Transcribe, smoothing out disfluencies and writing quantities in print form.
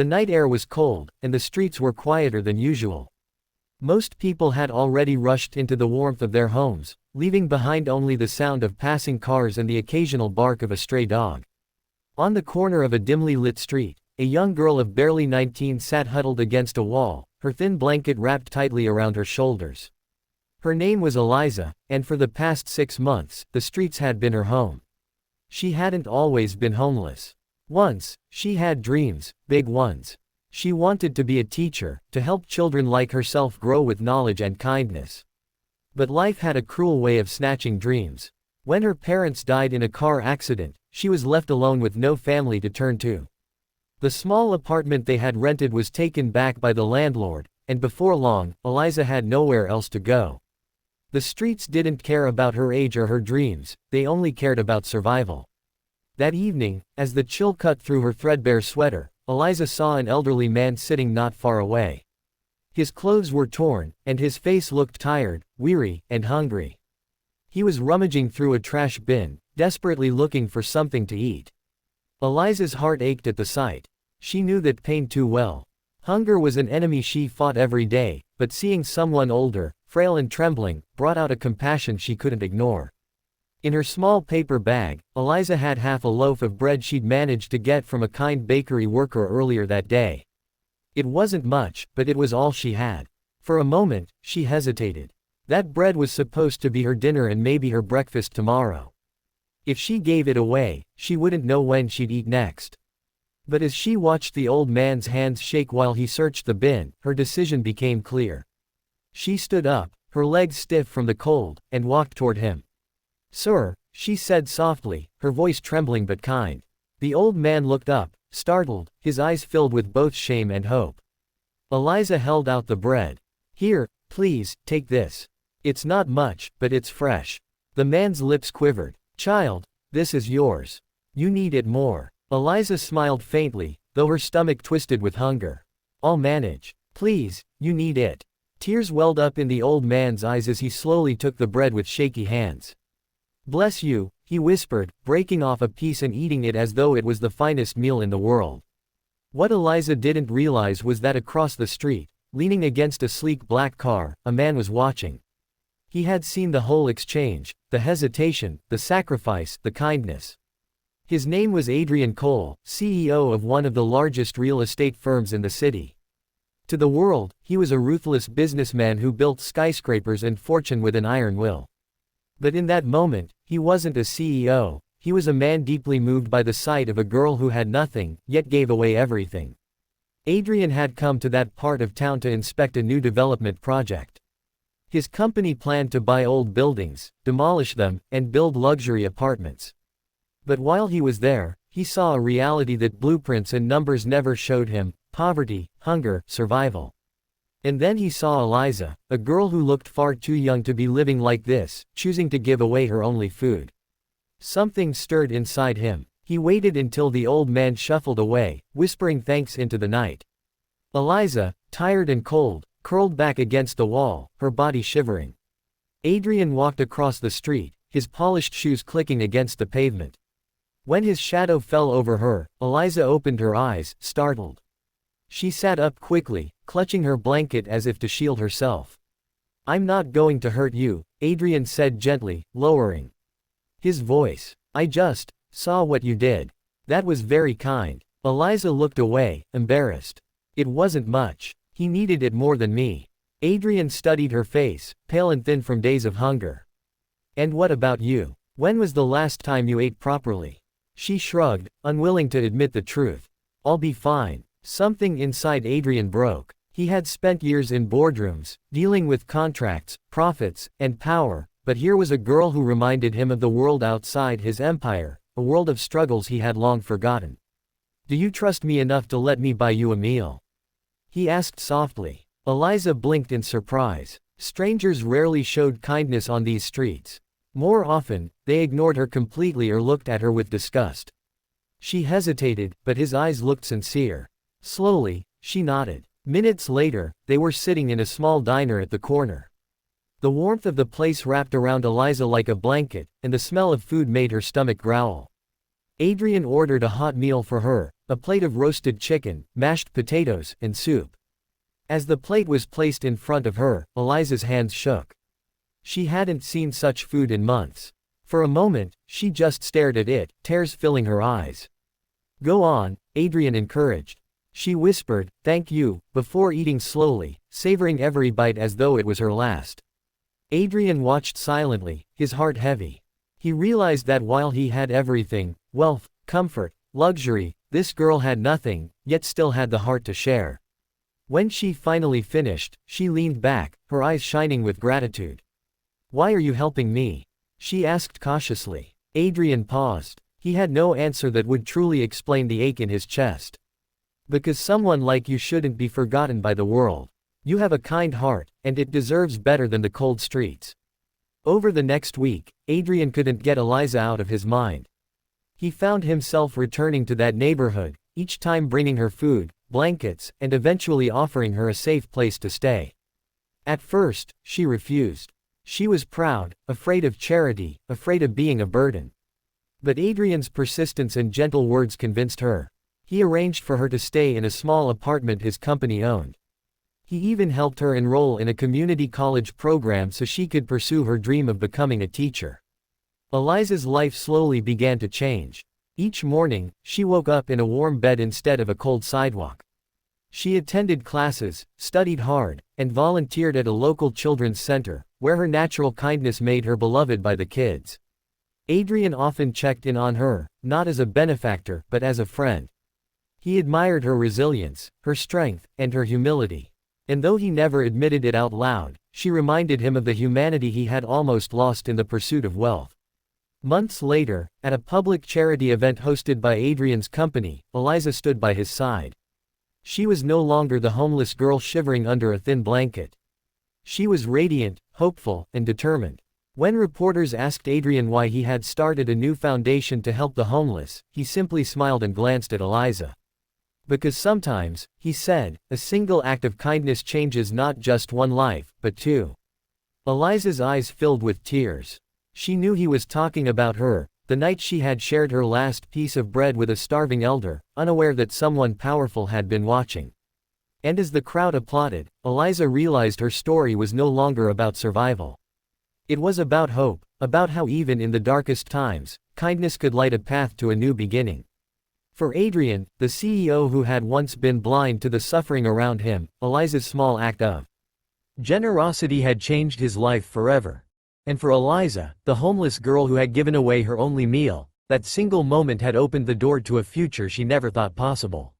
The night air was cold, and the streets were quieter than usual. Most people had already rushed into the warmth of their homes, leaving behind only the sound of passing cars and the occasional bark of a stray dog. On the corner of a dimly lit street, a young girl of barely 19 sat huddled against a wall, her thin blanket wrapped tightly around her shoulders. Her name was Eliza, and for the past 6 months, the streets had been her home. She hadn't always been homeless. Once, she had dreams, big ones. She wanted to be a teacher, to help children like herself grow with knowledge and kindness. But life had a cruel way of snatching dreams. When her parents died in a car accident, she was left alone with no family to turn to. The small apartment they had rented was taken back by the landlord, and before long, Eliza had nowhere else to go. The streets didn't care about her age or her dreams, they only cared about survival. That evening, as the chill cut through her threadbare sweater, Eliza saw an elderly man sitting not far away. His clothes were torn, and his face looked tired, weary, and hungry. He was rummaging through a trash bin, desperately looking for something to eat. Eliza's heart ached at the sight. She knew that pain too well. Hunger was an enemy she fought every day, but seeing someone older, frail and trembling, brought out a compassion she couldn't ignore. In her small paper bag, Eliza had half a loaf of bread she'd managed to get from a kind bakery worker earlier that day. It wasn't much, but it was all she had. For a moment, she hesitated. That bread was supposed to be her dinner and maybe her breakfast tomorrow. If she gave it away, she wouldn't know when she'd eat next. But as she watched the old man's hands shake while he searched the bin, her decision became clear. She stood up, her legs stiff from the cold, and walked toward him. "Sir," she said softly, her voice trembling but kind. The old man looked up, startled, his eyes filled with both shame and hope. Eliza held out the bread. "Here, please, take this. It's not much, but it's fresh." The man's lips quivered. "Child, this is yours. You need it more." Eliza smiled faintly, though her stomach twisted with hunger. "I'll manage. Please, you need it." Tears welled up in the old man's eyes as he slowly took the bread with shaky hands. "Bless you," he whispered, breaking off a piece and eating it as though it was the finest meal in the world. What Eliza didn't realize was that across the street, leaning against a sleek black car, a man was watching. He had seen the whole exchange, the hesitation, the sacrifice, the kindness. His name was Adrian Cole, CEO of one of the largest real estate firms in the city. To the world, he was a ruthless businessman who built skyscrapers and fortune with an iron will. But in that moment, he wasn't a CEO, he was a man deeply moved by the sight of a girl who had nothing, yet gave away everything. Adrian had come to that part of town to inspect a new development project. His company planned to buy old buildings, demolish them, and build luxury apartments. But while he was there, he saw a reality that blueprints and numbers never showed him: poverty, hunger, survival. And then he saw Eliza, a girl who looked far too young to be living like this, choosing to give away her only food. Something stirred inside him. He waited until the old man shuffled away, whispering thanks into the night. Eliza, tired and cold, curled back against the wall, her body shivering. Adrian walked across the street, his polished shoes clicking against the pavement. When his shadow fell over her, Eliza opened her eyes, startled. She sat up quickly, clutching her blanket as if to shield herself. "I'm not going to hurt you," Adrian said gently, lowering his voice. "I just saw what you did. That was very kind." Eliza looked away, embarrassed. "It wasn't much. He needed it more than me." Adrian studied her face, pale and thin from days of hunger. "And what about you? When was the last time you ate properly?" She shrugged, unwilling to admit the truth. "I'll be fine." Something inside Adrian broke. He had spent years in boardrooms, dealing with contracts, profits, and power, but here was a girl who reminded him of the world outside his empire, a world of struggles he had long forgotten. "Do you trust me enough to let me buy you a meal?" he asked softly. Eliza blinked in surprise. Strangers rarely showed kindness on these streets. More often, they ignored her completely or looked at her with disgust. She hesitated, but his eyes looked sincere. Slowly, she nodded. Minutes later, they were sitting in a small diner at the corner. The warmth of the place wrapped around Eliza like a blanket, and the smell of food made her stomach growl. Adrian ordered a hot meal for her, a plate of roasted chicken, mashed potatoes, and soup. As the plate was placed in front of her, Eliza's hands shook. She hadn't seen such food in months. For a moment, she just stared at it, tears filling her eyes. "Go on," Adrian encouraged. She whispered, "Thank you," before eating slowly, savoring every bite as though it was her last. Adrian watched silently, his heart heavy. He realized that while he had everything, wealth, comfort, luxury, this girl had nothing, yet still had the heart to share. When she finally finished, she leaned back, her eyes shining with gratitude. "Why are you helping me?" she asked cautiously. Adrian paused. He had no answer that would truly explain the ache in his chest. "Because someone like you shouldn't be forgotten by the world. You have a kind heart, and it deserves better than the cold streets." Over the next week, Adrian couldn't get Eliza out of his mind. He found himself returning to that neighborhood, each time bringing her food, blankets, and eventually offering her a safe place to stay. At first, she refused. She was proud, afraid of charity, afraid of being a burden. But Adrian's persistence and gentle words convinced her. He arranged for her to stay in a small apartment his company owned. He even helped her enroll in a community college program so she could pursue her dream of becoming a teacher. Eliza's life slowly began to change. Each morning, she woke up in a warm bed instead of a cold sidewalk. She attended classes, studied hard, and volunteered at a local children's center, where her natural kindness made her beloved by the kids. Adrian often checked in on her, not as a benefactor, but as a friend. He admired her resilience, her strength, and her humility. And though he never admitted it out loud, she reminded him of the humanity he had almost lost in the pursuit of wealth. Months later, at a public charity event hosted by Adrian's company, Eliza stood by his side. She was no longer the homeless girl shivering under a thin blanket. She was radiant, hopeful, and determined. When reporters asked Adrian why he had started a new foundation to help the homeless, he simply smiled and glanced at Eliza. "Because sometimes," he said, "a single act of kindness changes not just one life, but two." Eliza's eyes filled with tears. She knew he was talking about her, the night she had shared her last piece of bread with a starving elder, unaware that someone powerful had been watching. And as the crowd applauded, Eliza realized her story was no longer about survival. It was about hope, about how even in the darkest times, kindness could light a path to a new beginning. For Adrian, the CEO who had once been blind to the suffering around him, Eliza's small act of generosity had changed his life forever. And for Eliza, the homeless girl who had given away her only meal, that single moment had opened the door to a future she never thought possible.